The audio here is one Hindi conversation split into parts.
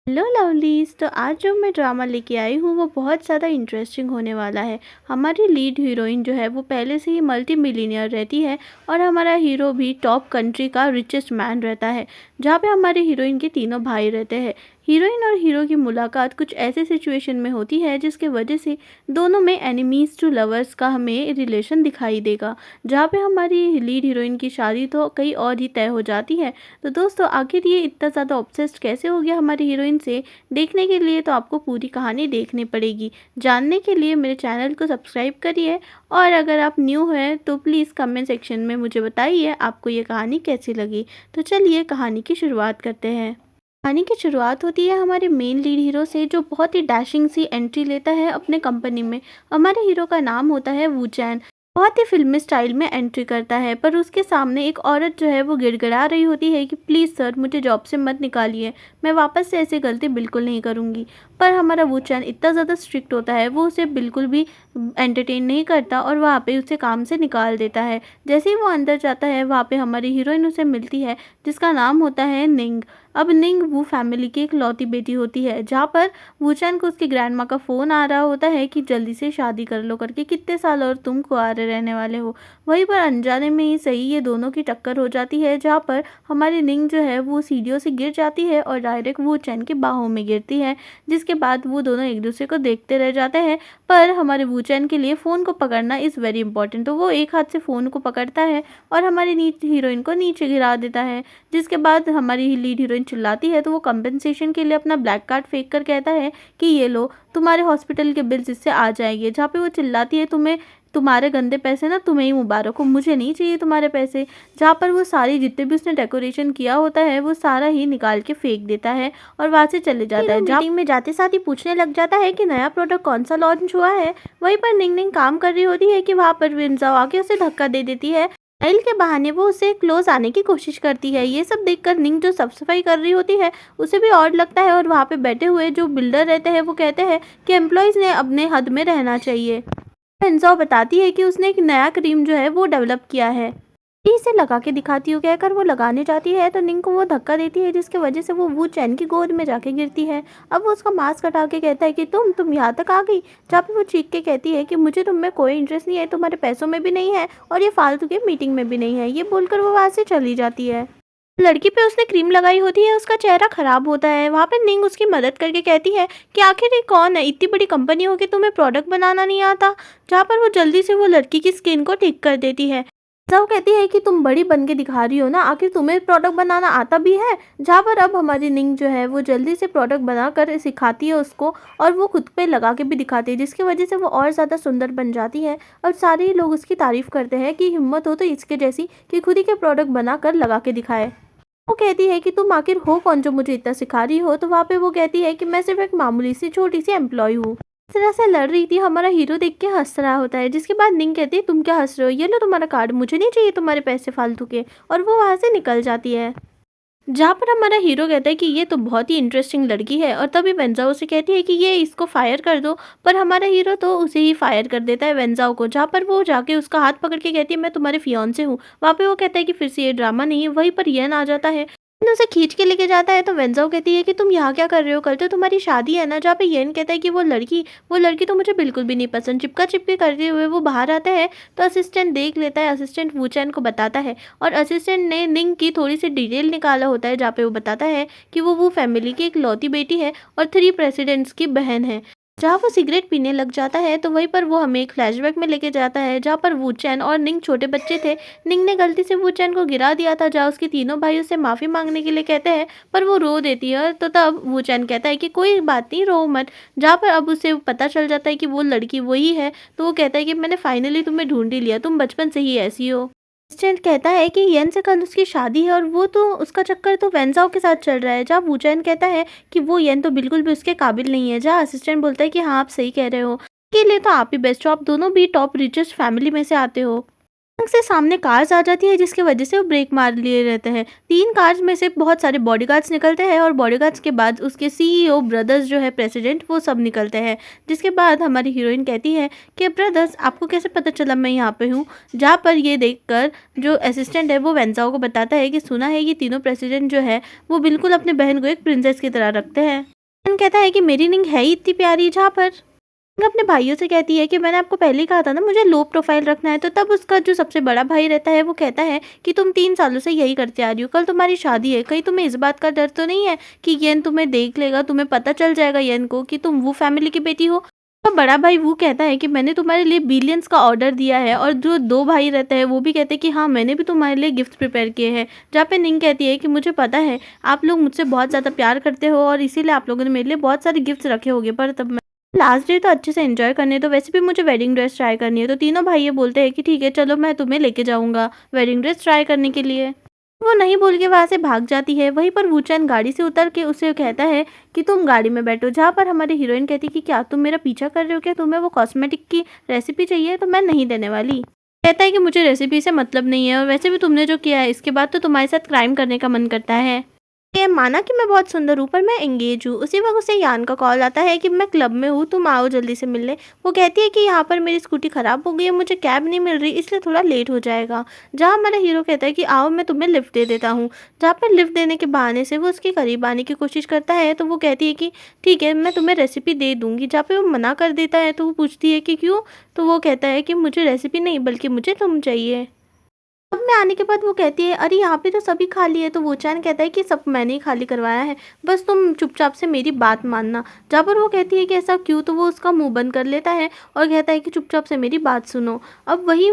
Hello lovelies. तो आज जो मैं ड्रामा लेके आई हूँ वो बहुत ज़्यादा इंटरेस्टिंग होने वाला है। हमारी लीड हीरोइन जो है वो पहले से ही मल्टी मिलीनियर रहती है और हमारा हीरो भी टॉप कंट्री का रिचेस्ट मैन रहता है, जहाँ पे हमारे हीरोइन के तीनों भाई रहते हैं। हीरोइन और हीरो की मुलाकात कुछ ऐसे सिचुएशन में होती है जिसके वजह से दोनों में एनिमीज टू लवर्स का हमें रिलेशन दिखाई देगा, जहाँ पे हमारी लीड हीरोइन की शादी तो कहीं और ही तय हो जाती है। तो दोस्तों, आखिर ये इतना ज़्यादा ऑब्सेस्ड कैसे हो गया हमारी हीरोइन से, देखने के लिए तो आपको पूरी कहानी देखनी पड़ेगी। जानने के लिए मेरे चैनल को सब्सक्राइब करिए, और अगर आप न्यू हैं तो प्लीज़ कमेंट सेक्शन में मुझे बताइए आपको ये कहानी कैसी लगी। तो चलिए कहानी की शुरुआत करते हैं। कहानी की शुरुआत होती है हमारे मेन लीड हीरो से, जो बहुत ही डैशिंग सी एंट्री लेता है अपने कंपनी में। हमारे हीरो का नाम होता है वू चैन। बहुत ही फिल्मी स्टाइल में एंट्री करता है, पर उसके सामने एक औरत जो है वो गिड़गिड़ा रही होती है कि प्लीज़ सर, मुझे जॉब से मत निकालिए, मैं वापस से ऐसी गलती बिल्कुल नहीं करूँगी। पर हमारा वू चैन इतना ज़्यादा स्ट्रिक्ट होता है, वो उसे बिल्कुल भी एंटरटेन नहीं करता और वहाँ पे उसे काम से निकाल देता है। जैसे ही वो अंदर जाता है, वहाँ पे हमारी हीरोइन उसे मिलती है, जिसका नाम होता है निंग। अब निंग वू फैमिली की एक लौती बेटी होती है, जहाँ पर वूचैन को उसकी ग्रैंड माँ का फ़ोन आ रहा होता है कि जल्दी से शादी कर लो करके, कितने साल और तुम कुंवारे रहने वाले हो। वहीं पर अनजाने में ही सही ये दोनों की टक्कर हो जाती है, जहाँ पर हमारी निंग जो है वो सीढ़ियों से गिर जाती है और डायरेक्ट वूचैन की बाहों में गिरती है, जिसके बाद वो दोनों एक दूसरे को देखते रह जाते हैं। पर हमारे वूचैन के लिए फ़ोन को पकड़ना इज़ वेरी इंपॉर्टेंट, तो वो एक हाथ से फ़ोन को पकड़ता है और हमारी हीरोइन को नीचे गिरा देता है। जिसके बाद हमारी लीड हीरोइन चिल्लाती है, तो वो कंपेंसेशन के लिए अपना ब्लैक कार्ड फेंक कर कहता है कि ये लो, तुम्हारे हॉस्पिटल के बिल्स इससे आ जाएंगे। जहाँ पे वो चिल्लाती है, तुम्हें तुम्हारे गंदे पैसे ना तुम्हें ही मुबारक हो, मुझे नहीं चाहिए तुम्हारे पैसे। जहाँ पर वो सारी जितने भी उसने डेकोरेशन किया होता है वो सारा ही निकाल के फेंक देता है और वहाँ से चले जाता है। मीटिंग में जाते साथ ही पूछने लग जाता है कि नया प्रोडक्ट कौन सा लॉन्च हुआ है। वहीं पर निंग निंग काम कर रही होती है कि वहाँ पर विंजाओ आके उसे धक्का दे देती है। स्माइल के बहाने वो उसे क्लोज आने की कोशिश करती है। ये सब देखकर निंग जो साफ सफाई कर रही होती है उसे भी ऑड लगता है, और वहाँ पे बैठे हुए जो बिल्डर रहते हैं वो कहते हैं कि एम्प्लॉयज़ ने अपने हद में रहना चाहिए। एंजो बताती है कि उसने एक नया क्रीम जो है वो डेवलप किया है, इसे लगा के दिखाती हूँ कहकर वो लगाने जाती है, तो निंग को वो धक्का देती है, जिसकी वजह से वो वू चैन की गोद में जाके गिरती है। अब वो उसका मास्क हटा के कहता है कि तुम यहाँ तक आ गई। जहाँ पे वो चीख के कहती है कि मुझे तुम में कोई इंटरेस्ट नहीं है, तुम्हारे पैसों में भी नहीं है और ये फालतू के मीटिंग में भी नहीं है। ये बोलकर वो वहाँ से चली जाती है। लड़की पे उसने क्रीम लगाई होती है, उसका चेहरा खराब होता है। वहाँ पे निंग उसकी मदद करके कहती है कि आखिर ये कौन है, इतनी बड़ी कंपनी हो के तुम्हें प्रोडक्ट बनाना नहीं आता। जहाँ पर वो जल्दी से वो लड़की की स्किन को ठीक कर देती है। वो कहती है कि तुम बड़ी बन के दिखा रही हो ना, आखिर तुम्हें प्रोडक्ट बनाना आता भी है। जहाँ पर अब हमारी निंग जो है वो जल्दी से प्रोडक्ट बनाकर सिखाती है उसको, और वो खुद पे लगा के भी दिखाती है, जिसकी वजह से वो और ज़्यादा सुंदर बन जाती है। और सारे लोग उसकी तारीफ़ करते हैं कि हिम्मत हो तो इसके जैसी कि खुद ही के प्रोडक्ट बनाकर लगा के दिखाए। वो कहती है कि तुम आखिर हो कौन जो मुझे इतना सिखा रही हो। तो वहाँ पे वो कहती है कि मैं सिर्फ एक मामूली सी छोटी सी एम्प्लॉय हूँ। इस तरह से लड़ रही थी। हमारा हीरो देख के हंस रहा होता है, जिसके बाद निंग कहती है तुम क्या हंस रहे हो, ये लो तुम्हारा कार्ड, मुझे नहीं चाहिए तुम्हारे पैसे फालतू के। और वो वहाँ से निकल जाती है। जहाँ पर हमारा हीरो कहता है कि ये तो बहुत ही इंटरेस्टिंग लड़की है, और तभी वेंजाओ से कहती है कि ये इसको फायर कर दो। पर हमारा हीरो तो उसे ही फायर कर देता है, वेंजाओ को। जहाँ पर वो जाके उसका हाथ पकड़ के कहती है मैं तुम्हारे फियांसे हूँ। वहाँ पे वो कहता है कि फिर से ये ड्रामा नहीं है। वहीं पर यन आ जाता है, उसे खींच के लेके जाता है। तो वेंजाओ कहती है कि तुम यहाँ क्या कर रहे हो, कल तो तुम्हारी शादी है ना। जहाँ पे येन कहता है कि वो लड़की तो मुझे बिल्कुल भी नहीं पसंद। चिपका चिपकी करते हुए वो बाहर आता है, तो असिस्टेंट देख लेता है। असिस्टेंट वूचैन को बताता है, और असिस्टेंट ने निंग की थोड़ी सी डिटेल निकाला होता है, जहाँ पे वो बताता है कि वो फैमिली की एक लौती बेटी है और 3 प्रेसिडेंट्स की बहन है। जहाँ वो सिगरेट पीने लग जाता है, तो वहीं पर वो हमें एक फ्लैशबैक में लेके जाता है, जहाँ पर वूचैन और निंग छोटे बच्चे थे। निंग ने गलती से वूचैन को गिरा दिया था, जहाँ उसके तीनों भाई उससे माफ़ी मांगने के लिए कहते हैं, पर वो रो देती है। तो तब वूचैन कहता है कि कोई बात नहीं, रो मत। जहाँ पर अब उसे पता चल जाता है कि वो लड़की वही है, तो वो कहता है कि मैंने फाइनली तुम्हें ढूंढ ही लिया, तुम बचपन से ही ऐसी हो। असिस्टेंट कहता है कि येन से कल उसकी शादी है, और वो तो उसका चक्कर तो वेंजाओ के साथ चल रहा है। जहाँ वूचैन कहता है कि वो येन तो बिल्कुल भी उसके काबिल नहीं है। जहाँ असिस्टेंट बोलता है कि हाँ, आप सही कह रहे हो, के लिए तो आप ही बेस्ट हो, आप दोनों भी टॉप रिचेस्ट फैमिली में से आते हो। से सामने कार्स आ जाती है, जिसकी वजह से वो ब्रेक मार लिए रहते हैं। 3 कार्स में से बहुत सारे बॉडीगार्ड्स निकलते हैं, और बॉडीगार्ड्स के बाद उसके सीईओ ब्रदर्स जो है प्रेसिडेंट, वो सब निकलते हैं। जिसके बाद हमारी हीरोइन कहती है कि ब्रदर्स, आपको कैसे पता चला मैं यहाँ पे हूँ। जहाँ पर ये देखकर जो असिस्टेंट है वो वेंजाओ को बताता है कि सुना है ये तीनों प्रेसिडेंट जो है वो बिल्कुल अपने बहन को एक प्रिंसेस की तरह रखते हैं। यन कहता है कि मेरी निंग है ही इतनी प्यारी। जहाँ पर निंग अपने भाइयों से कहती है कि मैंने आपको पहले ही कहा था ना मुझे लो प्रोफाइल रखना है। तो तब उसका जो सबसे बड़ा भाई रहता है वो कहता है कि तुम 3 सालों से यही करते आ रही हो, कल तुम्हारी शादी है, कहीं तुम्हें इस बात का डर तो नहीं है कि येन तुम्हें देख लेगा, तुम्हें पता चल जाएगा येन को कि तुम वो फैमिली की बेटी हो। तो बड़ा भाई वो कहता है कि मैंने तुम्हारे लिए बिलियंस का ऑर्डर दिया है। और जो 2 भाई रहते हैं वो भी कहते हैं कि हाँ, मैंने भी तुम्हारे लिए गिफ्ट प्रिपेयर किए हैं। जहाँ पे निंग कहती है कि मुझे पता है आप लोग मुझसे बहुत ज़्यादा प्यार करते हो और इसीलिए आप लोगों ने मेरे लिए बहुत सारे गिफ्ट्स रखे होंगे, पर तब मैं लास्ट डे तो अच्छे से एंजॉय करने है, तो वैसे भी मुझे वेडिंग ड्रेस ट्राई करनी है। तो तीनों भाई ये बोलते हैं कि ठीक है चलो मैं तुम्हें लेके जाऊँगा वेडिंग ड्रेस ट्राई करने के लिए। वो नहीं बोल के वहाँ से भाग जाती है। वहीं पर वूचैन गाड़ी से उतर के उसे कहता है कि तुम गाड़ी में बैठो। जहाँ पर हमारी हीरोइन कहती है कि क्या तुम मेरा पीछा कर रहे हो, क्या तुम्हें वो कॉस्मेटिक की रेसिपी चाहिए, तो मैं नहीं देने वाली। कहता है कि मुझे रेसिपी से मतलब नहीं है और वैसे भी तुमने जो किया है इसके बाद तो तुम्हारे साथ क्राइम करने का मन करता है। ये माना कि मैं बहुत सुंदर हूँ पर मैं एंगेज हूँ। उसी वक्त उसे यान का कॉल आता है कि मैं क्लब में हूँ, तुम आओ जल्दी से मिलने। वो कहती है कि यहाँ पर मेरी स्कूटी ख़राब हो गई है, मुझे कैब नहीं मिल रही इसलिए थोड़ा लेट हो जाएगा। जहाँ हमारा हीरो कहता है कि आओ मैं तुम्हें लिफ्ट दे देता हूँ। जहाँ पर लिफ्ट देने के बहाने से वो उसके करीब आने की कोशिश करता है, तो वो कहती है कि ठीक है मैं तुम्हें रेसिपी दे दूँगी। जहाँ पे वो मना कर देता है तो वो पूछती है कि क्यों, तो वो कहता है कि मुझे रेसिपी नहीं बल्कि मुझे तुम चाहिए। अब मैं आने के बाद वो कहती है अरे यहाँ पे तो सभी खाली है। तो वो चान कहता है कि सब मैंने ही खाली करवाया है, बस तुम चुपचाप से मेरी बात मानना। जहाँ पर वो कहती है कि ऐसा क्यों, तो वो उसका मुंह बंद कर लेता है और कहता है कि चुपचाप से मेरी बात सुनो। अब वही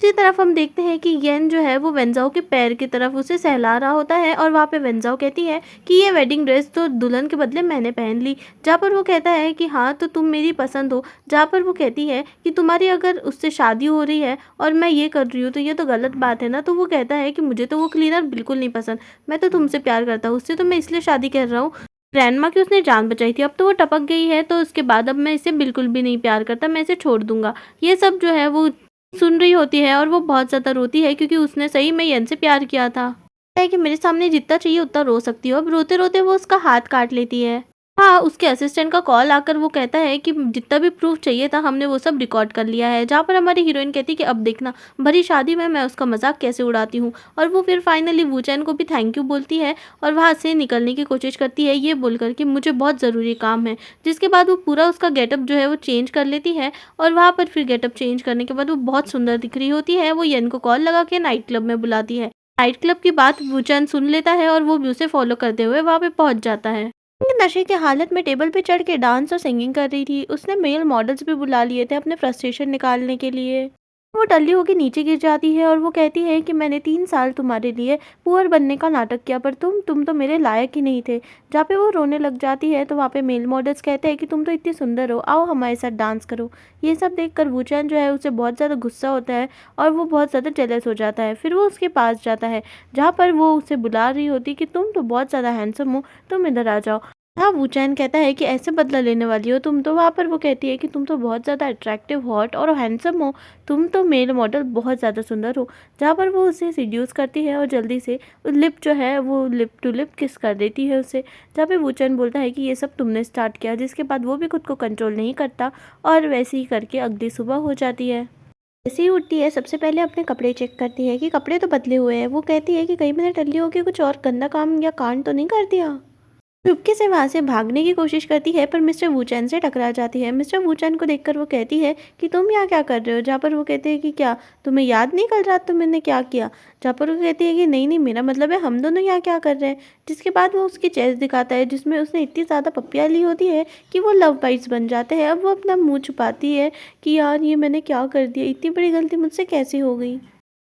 दूसरी तरफ हम देखते हैं कि येन जो है वो वेंजाओ के पैर की तरफ उसे सहला रहा होता है और वहाँ पे वेंजाओ कहती है कि ये वेडिंग ड्रेस तो दुल्हन के बदले मैंने पहन ली। जहाँ पर वो कहता है कि हाँ तो तुम मेरी पसंद हो। जहाँ पर वो कहती है कि तुम्हारी अगर उससे शादी हो रही है और मैं ये कर रही हूँ तो ये तो गलत बात है ना। तो वो कहता है कि मुझे तो वो क्लीनर बिल्कुल नहीं पसंद, मैं तो तुमसे प्यार करता हूँ, उससे तो मैं इसलिए शादी कर रहा हूँ। ग्रैंडमा की उसने जान बचाई थी, अब तो वो टपक गई है, तो उसके बाद अब मैं इसे बिल्कुल भी नहीं प्यार करता, मैं इसे छोड़ दूंगा। ये सब जो है वो सुन रही होती है और वो बहुत ज़्यादा रोती है क्योंकि उसने सही में येन से प्यार किया था। है कि मेरे सामने जितना चाहिए उतना रो सकती हो। अब रोते-रोते वो उसका हाथ काट लेती है। हाँ, उसके असिस्टेंट का कॉल आकर वो कहता है कि जितना भी प्रूफ चाहिए था हमने वो सब रिकॉर्ड कर लिया है। जहाँ पर हमारी हीरोइन कहती है कि अब देखना भरी शादी में मैं उसका मजाक कैसे उड़ाती हूँ। और वो फिर फाइनली वूचैन को भी थैंक यू बोलती है और वहाँ से निकलने की कोशिश करती है ये बोलकर कि मुझे बहुत ज़रूरी काम है। जिसके बाद वो पूरा उसका गेटअप जो है वो चेंज कर लेती है और वहाँ पर फिर गेटअप चेंज करने के बाद वो बहुत सुंदर दिख रही होती है। वो येन को कॉल लगा के नाइट क्लब में बुलाती है। नाइट क्लब की बात वूचैन सुन लेता है और वो भी उसे फॉलो करते हुए वहाँ पे पहुँच जाता है। नशे की हालत में टेबल पे चढ़ के डांस और सिंगिंग कर रही थी। उसने मेल मॉडल्स भी बुला लिए थे अपने फ्रस्ट्रेशन निकालने के लिए। वो टल्ली होके नीचे गिर जाती है और वो कहती है कि मैंने 3 साल तुम्हारे लिए पुअर बनने का नाटक किया पर तुम तो मेरे लायक ही नहीं थे। जहाँ पे वो रोने लग जाती है तो वहाँ पे मेल मॉडल्स कहते हैं कि तुम तो इतनी सुंदर हो, आओ हमारे साथ डांस करो। ये सब देखकर वूचैन जो है उसे बहुत ज़्यादा गुस्सा होता है और वो बहुत ज़्यादा जेलस हो जाता है। फिर वो उसके पास जाता है जहाँ पर वो उसे बुला रही होती कि तुम तो बहुत ज़्यादा हैंडसम हो, तुम इधर आ जाओ। हाँ, वूचैन कहता है कि ऐसे बदला लेने वाली हो तुम, तो वहाँ पर वो कहती है कि तुम तो बहुत ज़्यादा अट्रैक्टिव, हॉट और हैंडसम हो, तुम तो मेल मॉडल बहुत ज़्यादा सुंदर हो। जहाँ पर वो उसे सीड्यूस करती है और जल्दी से लिप जो है वो लिप टू लिप किस कर देती है उसे। जहाँ पे वूचैन बोलता है कि ये सब तुमने स्टार्ट किया, जिसके बाद वो भी खुद को कंट्रोल नहीं करता और वैसे ही करके अगली सुबह हो जाती है। जैसे ही उठती है सबसे पहले अपने कपड़े चेक करती है कि कपड़े तो बदले हुए हैं। वो कहती है कि कहीं मैंने टल्ली होके कुछ और गंदा काम या कांड तो नहीं कर दिया। चुपके से वहाँ से भागने की कोशिश करती है पर मिस्टर वूचैन से टकरा जाती है। मिस्टर वूचैन को देखकर वो कहती है कि तुम यहाँ क्या कर रहे हो। जहाँ पर वो कहते हैं कि क्या तुम्हें याद नहीं कल रात तुमने क्या किया। जहाँ पर वो कहती है कि नहीं नहीं मेरा मतलब है हम दोनों यहाँ क्या कर रहे हैं। जिसके बाद वो उसकी चेस्ट दिखाता है जिसमें उसने इतनी ज़्यादा पप्पियाँ ली होती है कि वो लव बाइट्स बन जाते हैं। अब वो अपना मुँह छुपाती है कि यार ये मैंने क्या कर दिया, इतनी बड़ी गलती मुझसे कैसे हो गई।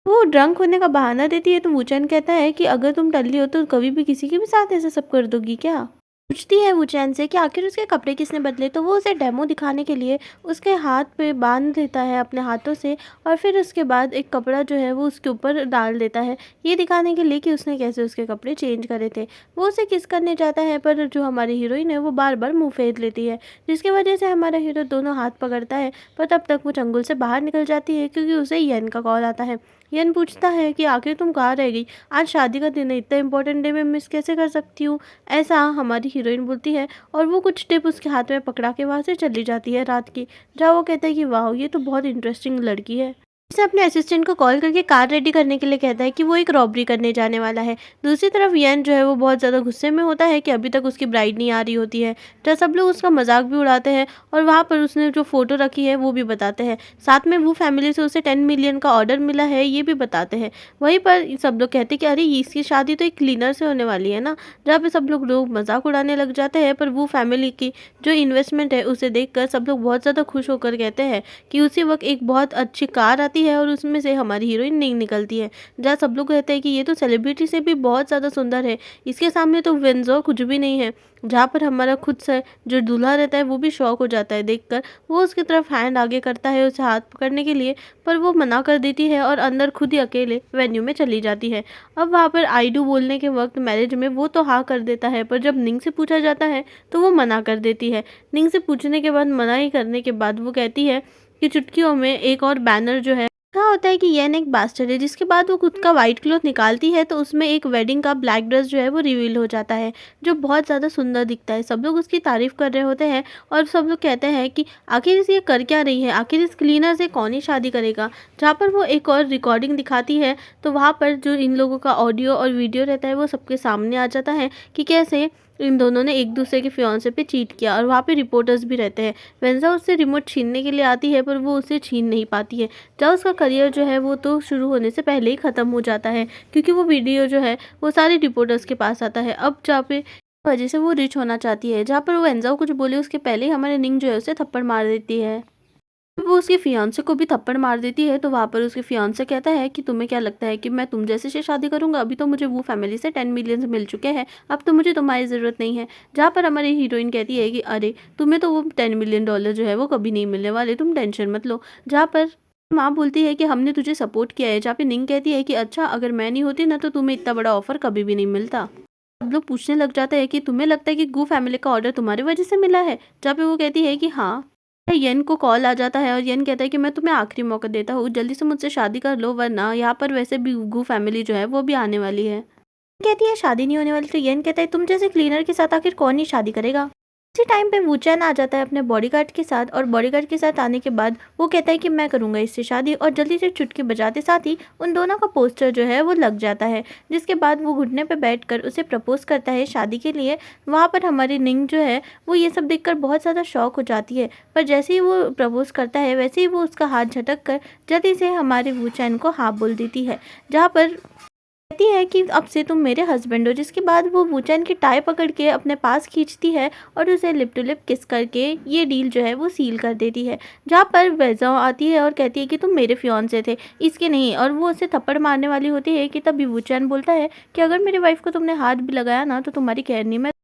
वो ड्रंक होने का बहाना देती है तो वूचैन कहता है कि अगर तुम टल्ली हो तो कभी भी किसी के भी साथ ऐसा सब कर दोगी क्या। पूछती है वूचैन से कि आखिर उसके कपड़े किसने बदले। तो वो उसे डेमो दिखाने के लिए उसके हाथ पे बांध देता है अपने हाथों से और फिर उसके बाद एक कपड़ा जो है वो उसके ऊपर डाल देता है, ये दिखाने के लिए कि उसने कैसे उसके कपड़े चेंज करे थे। वो उसे किस करने जाता है पर जो हमारी हीरोइन है वो बार बार मुंह फेर लेती है, जिसकी वजह से हमारा हीरो दोनों हाथ पकड़ता है पर तब तक वो चंगुल से बाहर निकल जाती है क्योंकि उसे येन का कॉल आता है। येन पूछता है कि आखिर तुम कहाँ रह गई, आज शादी का दिन है, इतना इंपॉर्टेंट डे में मिस कैसे कर सकती हूँ। ऐसा हमारी हीरोइन बोलती है और वो कुछ टिप उसके हाथ में पकड़ा के वहाँ से चली जाती है रात की। जहाँ वो कहता है कि वाह ये तो बहुत इंटरेस्टिंग लड़की है। से अपने असिस्टेंट को कॉल करके कार रेडी करने के लिए कहता है कि वो एक रॉबरी करने जाने वाला है। दूसरी तरफ येन जो है वो बहुत ज़्यादा गुस्से में होता है कि अभी तक उसकी ब्राइड नहीं आ रही होती है। जहाँ सब लोग उसका मजाक भी उड़ाते हैं और वहाँ पर उसने जो फ़ोटो रखी है वो भी बताते हैं। साथ में वो फैमिली से उसे 10 मिलियन का ऑर्डर मिला है ये भी बताते हैं। वहीं पर सब लोग कहते हैं कि अरे इसकी शादी तो एक क्लीनर से होने वाली है ना। जहाँ पे सब लोग मजाक उड़ाने लग जाते हैं, पर वो फैमिली की जो इन्वेस्टमेंट है उसे देखकर सब लोग बहुत ज़्यादा खुश होकर कहते हैं कि उसी वक्त एक बहुत अच्छी कार आती है और उसमें से हमारी हीरोइन नहीं निकलती है। जहाँ सब लोग कहते हैं कि ये तो सेलिब्रिटी से भी बहुत ज़्यादा सुंदर है, इसके सामने तो वेंजो कुछ भी नहीं है। जहाँ पर हमारा खुद से जो दूल्हा रहता है वो भी शॉक हो जाता है देखकर। वो उसकी तरफ हैंड आगे करता है उसे हाथ पकड़ने के लिए, पर वो मना कर देती है और अंदर खुद ही अकेले वेन्यू में चली जाती है। अब वहाँ पर आई डू बोलने के वक्त मैरिज में वो तो हाँ कर देता है, पर जब निंग से पूछा जाता है तो वो मना कर देती है। निंग से पूछने के बाद मना ही करने के बाद वो कहती है कि चुटकियों में एक और बैनर जो है कहा होता है कि येन एक बास्टर्ड है। जिसके बाद वो खुद का वाइट क्लॉथ निकालती है तो उसमें एक वेडिंग का ब्लैक ड्रेस जो है वो रिवील हो जाता है, जो बहुत ज़्यादा सुंदर दिखता है। सब लोग उसकी तारीफ कर रहे होते हैं और सब लोग कहते हैं कि आखिर इसे ये कर क्या रही है, आखिर इस क्लीनर से कौन ही शादी करेगा। जहाँ पर वो एक और रिकॉर्डिंग दिखाती है तो वहाँ पर जो इन लोगों का ऑडियो और वीडियो रहता है वो सबके सामने आ जाता है कि कैसे इन दोनों ने एक दूसरे के फियांसे पे चीट किया, और वहाँ पे रिपोर्टर्स भी रहते हैं। वेंजा उससे रिमोट छीनने के लिए आती है, पर वो उसे छीन नहीं पाती है। जब उसका करियर जो है वो तो शुरू होने से पहले ही ख़त्म हो जाता है, क्योंकि वो वीडियो जो है वो सारे रिपोर्टर्स के पास आता है। अब जहाँ पे वजह से वो रिच होना चाहती है, जहाँ पर वो वेंजा को कुछ बोले उसके पहले ही हमारे निंग जो है उसे थप्पड़ मार देती है। वो उसके फियांसे को भी थप्पड़ मार देती है तो वहाँ पर उसके फियांसे कहता है कि तुम्हें क्या लगता है कि मैं तुम जैसे से शादी करूंगा, अभी तो मुझे वो फैमिली से 10 मिलियन मिल चुके हैं, अब तो मुझे तुम्हारी ज़रूरत नहीं है। जहाँ पर हमारी हीरोइन कहती है कि अरे तुम्हें तो वो 10 मिलियन डॉलर जो है वो कभी नहीं मिलने वाले, तुम टेंशन मत लो। जहाँ पर माँ बोलती है कि हमने तुझे सपोर्ट किया है, जहाँ पे निंग कहती है कि अच्छा अगर मैं नहीं होती ना तो तुम्हें इतना बड़ा ऑफर कभी भी नहीं मिलता। सब लोग पूछने लग जाते हैं कि तुम्हें लगता है कि गू फैमिली का ऑर्डर तुम्हारी वजह से मिला है। जहाँ पे वो कहती है कि हाँ। येन को कॉल आ जाता है और येन कहता है कि मैं तुम्हें आखिरी मौका देता हूँ, जल्दी से मुझसे शादी कर लो वरना यहाँ पर वैसे भी गू फैमिली जो है वो भी आने वाली है। कहती है शादी नहीं होने वाली, तो येन कहता है तुम जैसे क्लीनर के साथ आखिर कौन ही शादी करेगा। इसी टाइम पे वूचैन आ जाता है अपने बॉडीगार्ड के साथ, और बॉडीगार्ड के साथ आने के बाद वो कहता है कि मैं करूंगा इससे शादी, और जल्दी से चुटकी बजाते साथ ही उन दोनों का पोस्टर जो है वो लग जाता है। जिसके बाद वो घुटने पे बैठकर उसे प्रपोज करता है शादी के लिए। वहाँ पर हमारी निंग जो है वो ये सब देखकर बहुत ज़्यादा शॉक हो जाती है, पर जैसे ही वो प्रपोज करता है वैसे ही वो उसका हाथ झटक कर जल्दी से हमारे वूचैन को हाँ बोल देती है। जहाँ पर कहती है कि अब से तुम मेरे हस्बैंड हो। जिसके बाद वो वूचैन की टाई पकड़ के अपने पास खींचती है और उसे लिप टू लिप किस करके ये डील जो है वो सील कर देती है। जहाँ पर वेज़ा आती है और कहती है कि तुम मेरे फियांसे थे, इसके नहीं, और वो उसे थप्पड़ मारने वाली होती है कि तभी वूचैन बोलता है कि अगर मेरी वाइफ को तुमने हाथ भी लगाया ना तो तुम्हारी खैर नहीं, मैं